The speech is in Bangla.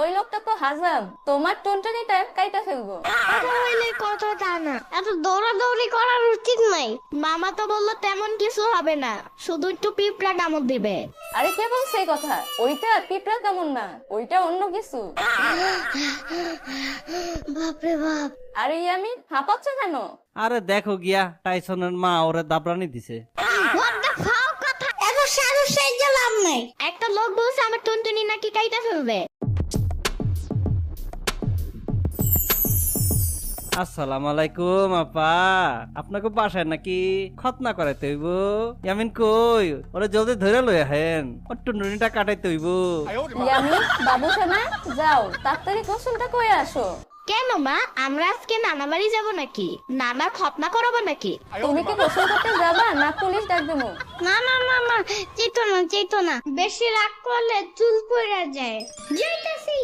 ওই লোকটা তো হাজাম, তোমার টুনটুনিটা কাইটা ফেলবো। কথা হইলে কথা তা না, এত দৌড়াদৌড়ি করার উচিত নাই। মামা তো বললো তেমন কিছু হবে না, শুধু একটু পিঁপড়া কামড় দিবে। আরে কে বলছে এই কথা? ওইটা পিঁপড়া কেমন না, ওইটা অন্য কিছু। বাপরে বাপ। আরে ইয়ামিন, হাঁপাচ্ছ কেন? আরে দেখো গিয়া টাইসনের মা ওরে দাবরানি দিছে। What the fuck কথা, এত সাহস সাইজে লাভ নাই। একটা লোক বলছে আমার টুনটুনি নাকি কাইটা ফেলবে। আসসালামু আলাইকুম আপা, আপনাকে বাসায় নাকি খতনা করাইতে হইব? ইয়ামিন কই, ওরে জলদি ধরে লই আহেন, ওর টুনটুনিটা কাটাইতে হইব। ইয়ামিন বাবু সোনা, যাও তাড়াতাড়ি গোসলটা করে আসো। কেন মা, আমরা আজকে নানা বাড়ি যাবো নাকি? নানার খতনা করাবো নাকি? তুমি কি গোসল করতে যাবা না পুলিশ ডাক দেবো? না না না না, চেতো না চেতো না, বেশি রাগ করলে চুল পড়ে যায়। যাইতাছি।